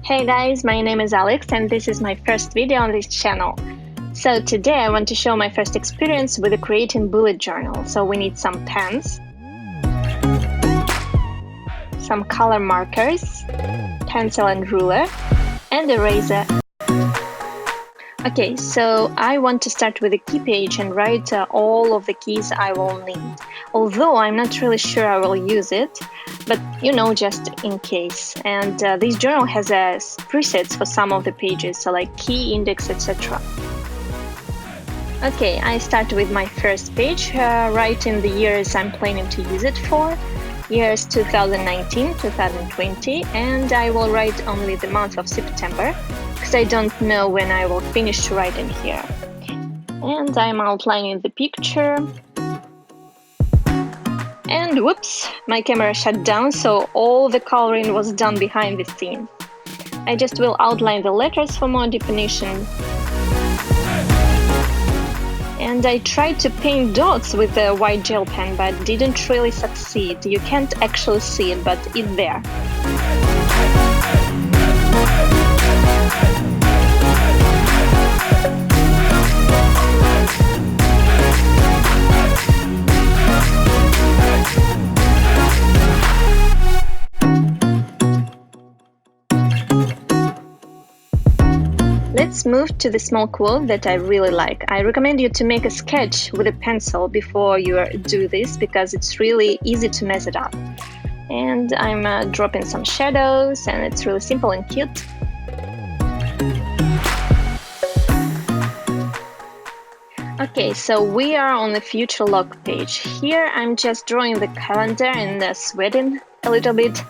Hey guys, my name is Alex and this is my first video on this channel. So today I want to show my first experience with creating bullet journal. So we need some pens, some color markers, pencil and ruler, and eraser. Okay, so I want to start with a key page and write all of the keys I will need. Although I'm not really sure I will use it, but just in case. And this journal has presets for some of the pages, so like key, index, etc. Okay, I start with my first page, writing the years I'm planning to use it for. Years 2019, 2020, and I will write only the month of September, because I don't know when I will finish writing here. And I'm outlining the picture. And whoops, my camera shut down, so all the coloring was done behind the scene. I just will outline the letters for more definition. And I tried to paint dots with the white gel pen, but didn't really succeed. You can't actually see it, but it's there. Let's move to the small quote that I really like. I recommend you to make a sketch with a pencil before you do this, because it's really easy to mess it up. And I'm dropping some shadows, and it's really simple and cute. Okay, so we are on the future log page. Here I'm just drawing the calendar and sweating a little bit.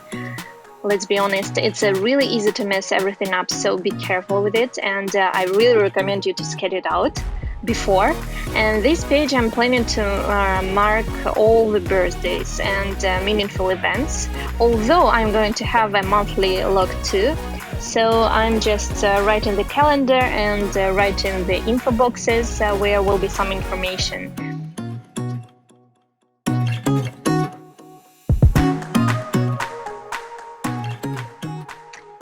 Let's be honest, it's really easy to mess everything up, so be careful with it, and I really recommend you to sketch it out before. And this page I'm planning to mark all the birthdays and meaningful events, although I'm going to have a monthly log too. So I'm just writing the calendar and writing the info boxes where will be some information.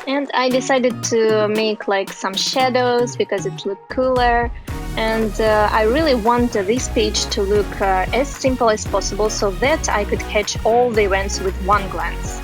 And I decided to make like some shadows because it looked cooler, and I really want this page to look as simple as possible so that I could catch all the events with one glance.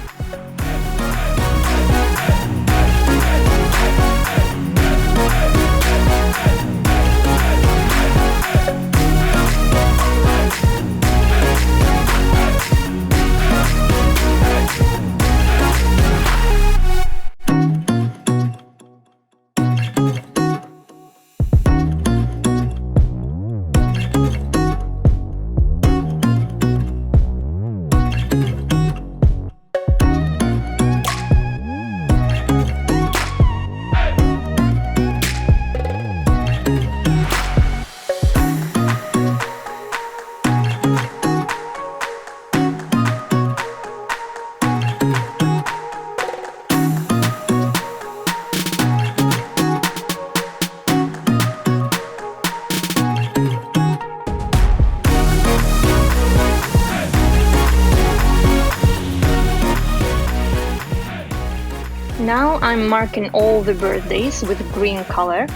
Now I'm marking all the birthdays with green color.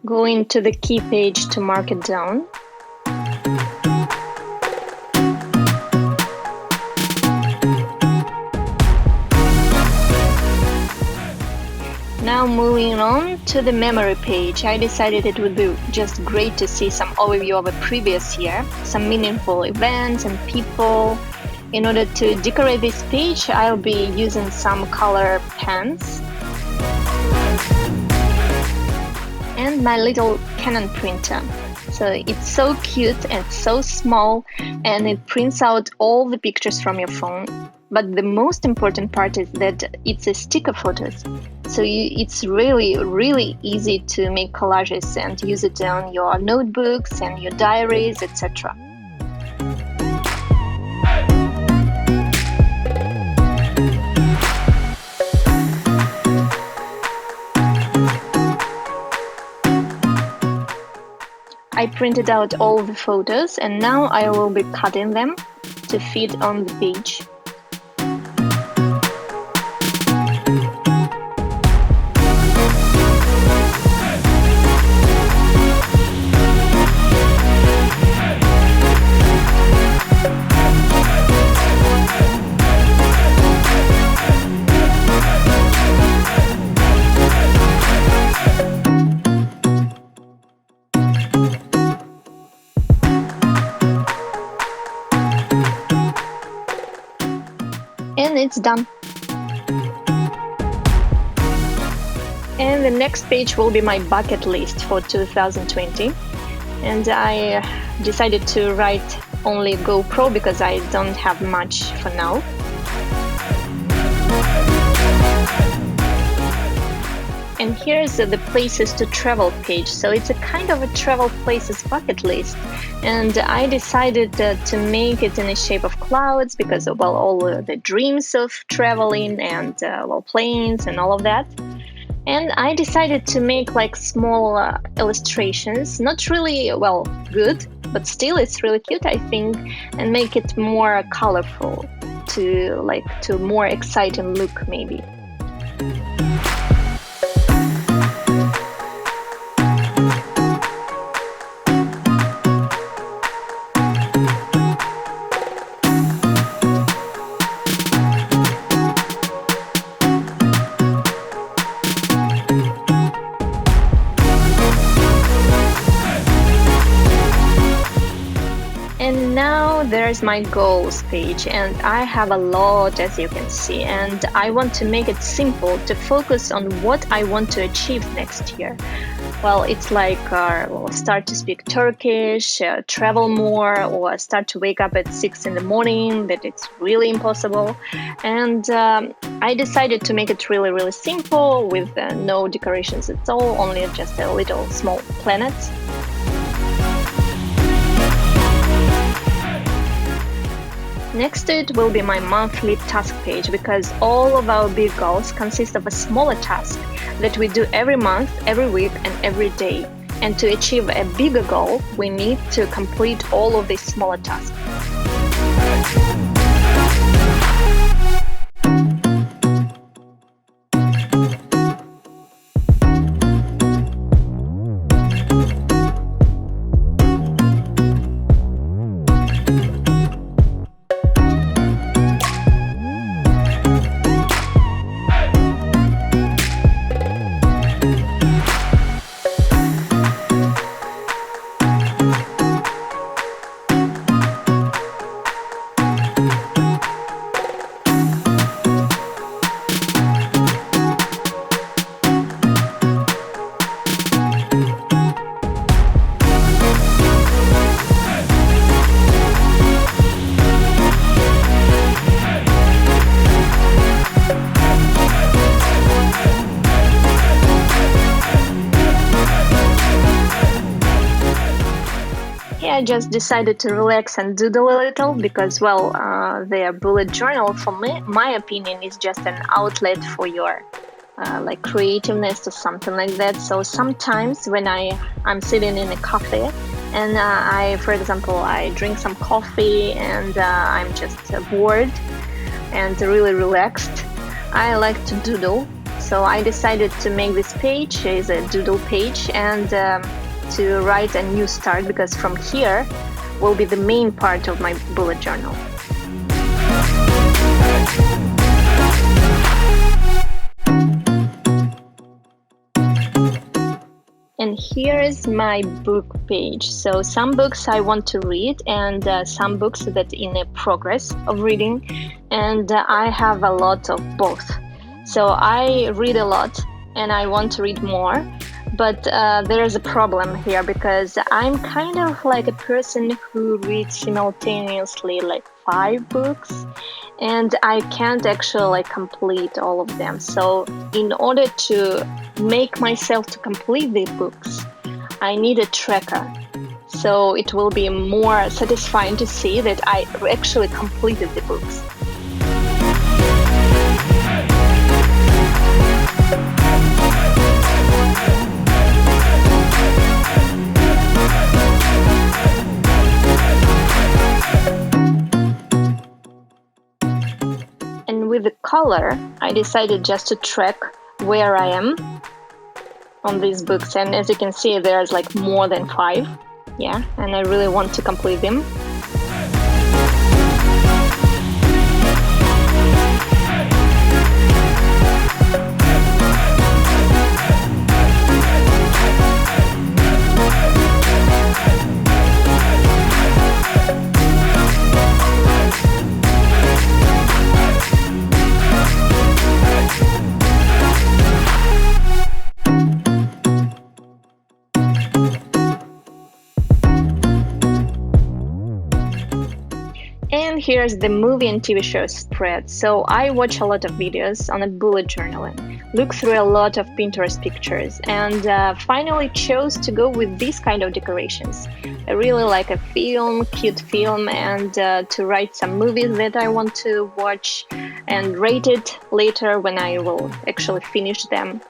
Going to the key page to mark it down. Now moving on to the memory page, I decided it would be just great to see some overview of a previous year, some meaningful events and people. In order to decorate this page, I'll be using some color pens and my little Canon printer. So it's so cute and so small, and it prints out all the pictures from your phone. But the most important part is that it's a sticker photos. So it's really easy to make collages and use it on your notebooks and your diaries, etc. I printed out all the photos and now I will be cutting them to fit on the page. And it's done. And the next page will be my bucket list for 2020. And I decided to write only GoPro because I don't have much for now. And here's the places to travel page. So it's a kind of a travel places bucket list. And I decided to make it in the shape of clouds because of, well, all the dreams of traveling and well, planes and all of that. And I decided to make like small illustrations, not really, well, good, but still it's really cute, I think, and make it more colorful to more exciting look maybe. And now there's my goals page, and I have a lot, as you can see, and I want to make it simple to focus on what I want to achieve next year. Well, it's like start to speak Turkish, travel more, or start to wake up at 6 in the morning, that it's really impossible. And I decided to make it really, really simple with no decorations at all, only just a little small planet. Next to it will be my monthly task page because all of our big goals consist of a smaller task that we do every month, every week, and every day. And to achieve a bigger goal, we need to complete all of these smaller tasks. I just decided to relax and doodle a little because, well, the bullet journal, for me, my opinion, is just an outlet for your like creativeness or something like that. So sometimes when I'm sitting in a cafe and for example, I drink some coffee and I'm just bored and really relaxed, I like to doodle. So I decided to make this page as a doodle page and to write a new start because from here will be the main part of my bullet journal. And here is my book page. So some books I want to read and some books that in a progress of reading, and I have a lot of both. So I read a lot and I want to read more. But there is a problem here because I'm kind of like a person who reads simultaneously like 5 books and I can't actually like complete all of them. So in order to make myself to complete the books, I need a tracker. So it will be more satisfying to see that I actually completed the books. color, I decided just to track where I am on these books, and as you can see, there's like more than 5. Yeah, and I really want to complete them. And here's the movie and TV show spread. So I watch a lot of videos on a bullet journal and look through a lot of Pinterest pictures, and finally chose to go with these kind of decorations. I really like a film, cute film, and to write some movies that I want to watch and rate it later when I will actually finish them.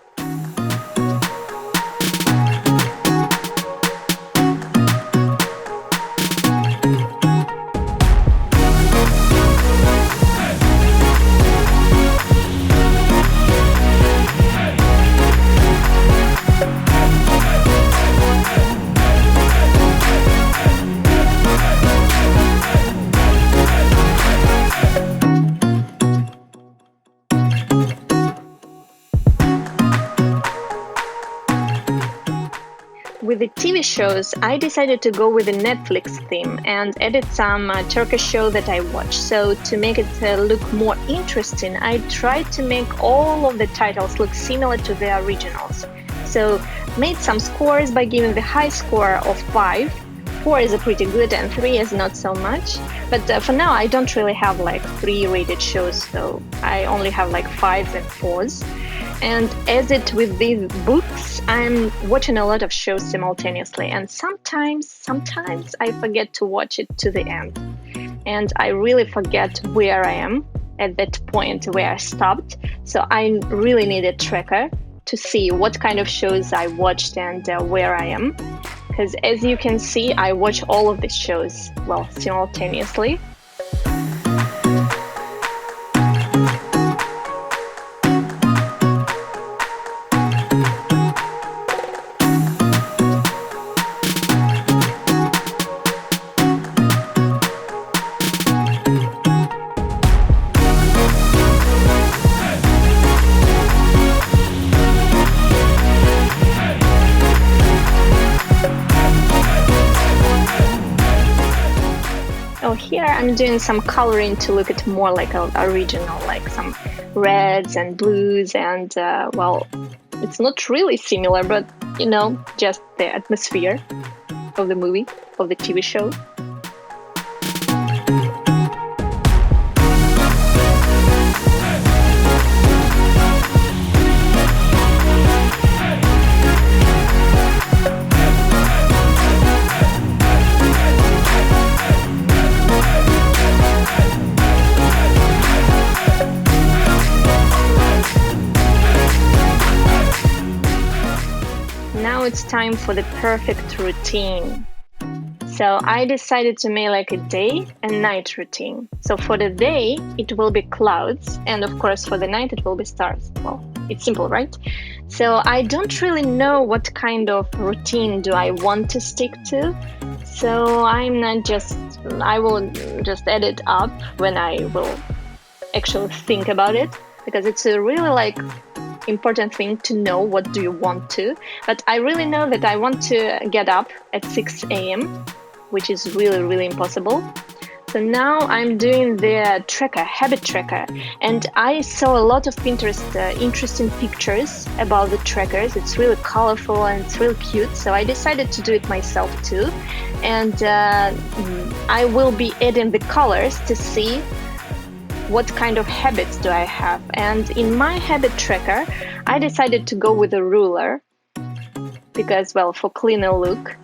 With the TV shows, I decided to go with the Netflix theme and edit some Turkish show that I watch. So to make it look more interesting, I tried to make all of the titles look similar to the originals. So made some scores by giving the high score of 5. 4 is a pretty good and 3 is not so much. But for now, I don't really have like 3 rated shows, so I only have like 5s and 4s. And as it with these books, I'm watching a lot of shows simultaneously, and sometimes I forget to watch it to the end. And I really forget where I am at that point where I stopped. So I really need a tracker to see what kind of shows I watched and where I am. Because as you can see, I watch all of these shows, well, simultaneously. Here I'm doing some coloring to look at more like an original, like some reds and blues, and well, it's not really similar, but you know, just the atmosphere of the movie, of the TV show. Now it's time for the perfect routine. So I decided to make like a day and night routine. So for the day, it will be clouds, and of course for the night, it will be stars. Well, it's simple, right? So I don't really know what kind of routine do I want to stick to. So I will just add it up when I will actually think about it, because it's a really like important thing to know what do you want to. But I really know that I want to get up at 6 a.m., which is really impossible. So now I'm doing the tracker, habit tracker, and I saw a lot of Pinterest interesting pictures about the trackers. It's really colorful and it's really cute, so I decided to do it myself too. And I will be adding the colors to see what kind of habits do I have. And in my habit tracker, I decided to go with a ruler because, well, for cleaner look.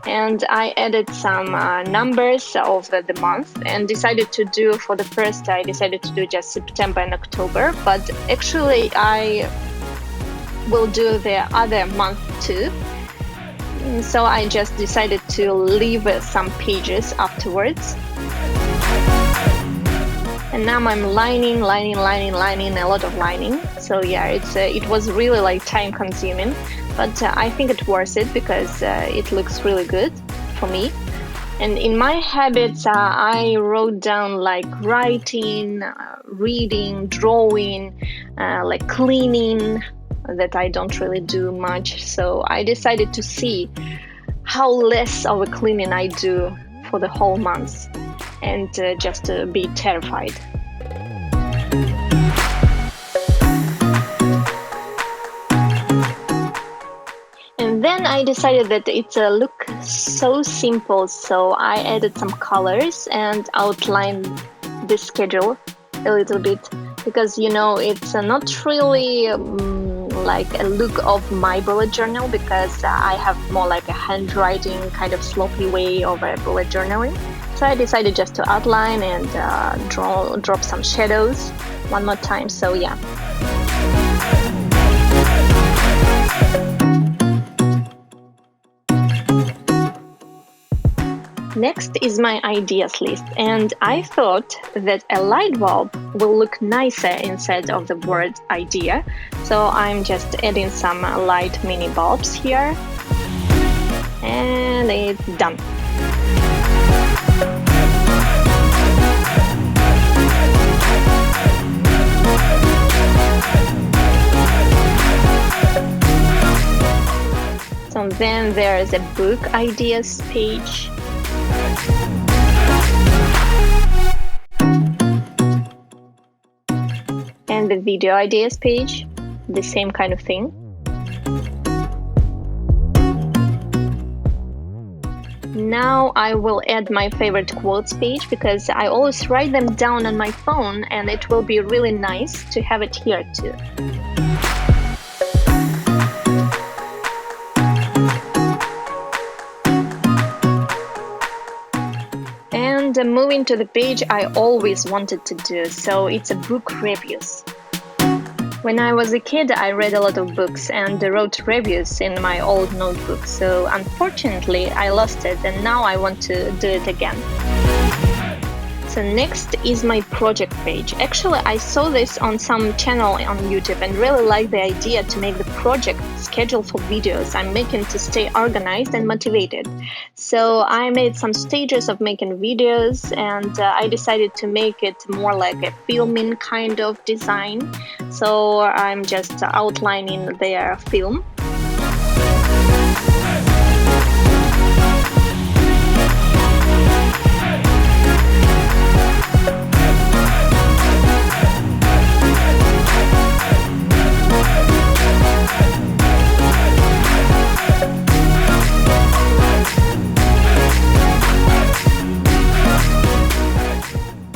And I added some numbers of the month and decided to do, for the first, I decided to do just September and October, but actually I will do the other month too. So I just decided to leave some pages afterwards. And now I'm lining, a lot of lining. So yeah, it was really like time consuming, but I think it's worth it because it looks really good for me. And in my habits, I wrote down like writing, reading, drawing, like cleaning, that I don't really do much. So I decided to see how less of a cleaning I do for the whole month, and just be terrified. And then I decided that it looked so simple, so I added some colors and outlined the schedule a little bit, because it's not really like a look of my bullet journal, because I have more like a handwriting kind of sloppy way of bullet journaling. So I decided just to outline and drop some shadows one more time. So yeah. Next is my ideas list, and I thought that a light bulb will look nicer instead of the word idea. So I'm just adding some light mini bulbs here, and it's done. So then there is a book ideas page. And the video ideas page, the same kind of thing. Now I will add my favorite quotes page, because I always write them down on my phone, and it will be really nice to have it here too. And moving to the page I always wanted to do, so it's a book reviews. When I was a kid, I read a lot of books and wrote reviews in my old notebook, so unfortunately I lost it, and now I want to do it again. So next is my project page. Actually, I saw this on some channel on YouTube and really liked the idea to make the project schedule for videos I'm making to stay organized and motivated. So I made some stages of making videos, and I decided to make it more like a filming kind of design. So I'm just outlining their film.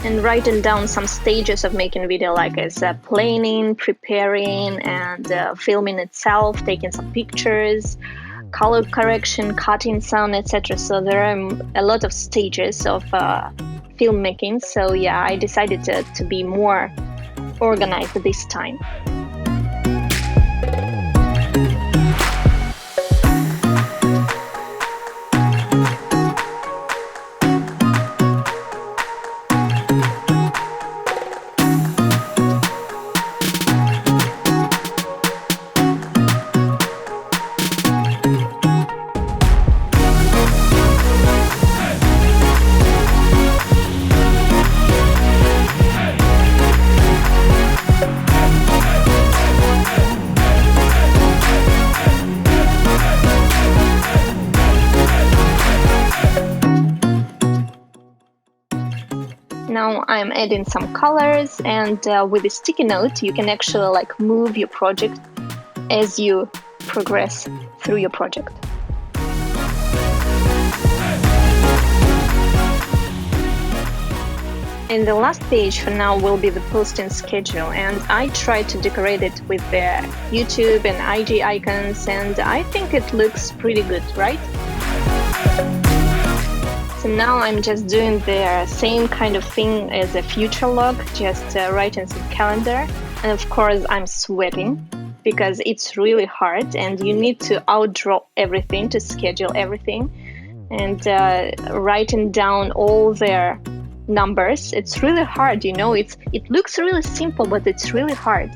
And writing down some stages of making video, like as planning, preparing, and filming itself, taking some pictures, color correction, cutting sound, etc. So there are a lot of stages of filmmaking. So yeah, I decided to be more organized this time. Now I'm adding some colors, and with a sticky note you can actually like move your project as you progress through your project. And the last page for now will be the posting schedule, and I tried to decorate it with the YouTube and IG icons, and I think it looks pretty good, right? So now I'm just doing the same kind of thing as a future log, just writing some calendar. And of course I'm sweating because it's really hard and you need to outdraw everything to schedule everything. And writing down all their numbers. It's really hard, you know. It looks really simple, but it's really hard.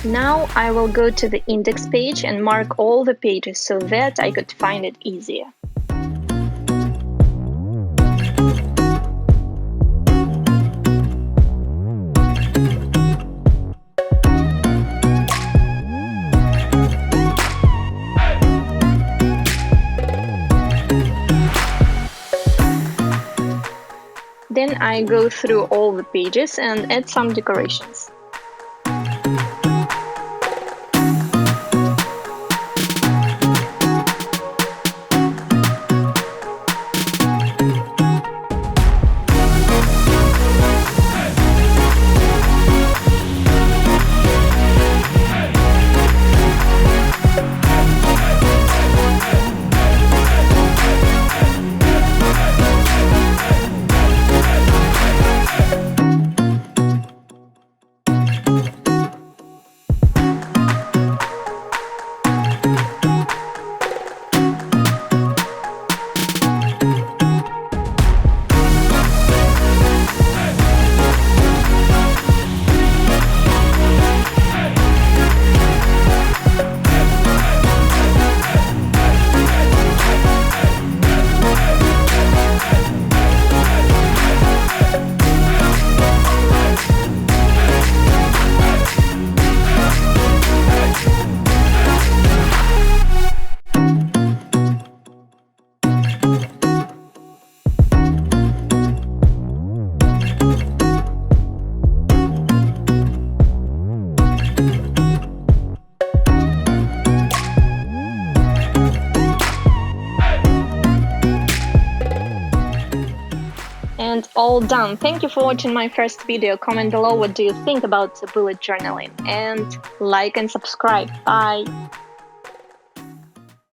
Now I will go to the index page and mark all the pages so that I could find it easier. Then I go through all the pages and add some decorations. And all done. Thank you for watching my first video. Comment below what do you think about bullet journaling, and like and subscribe. Bye!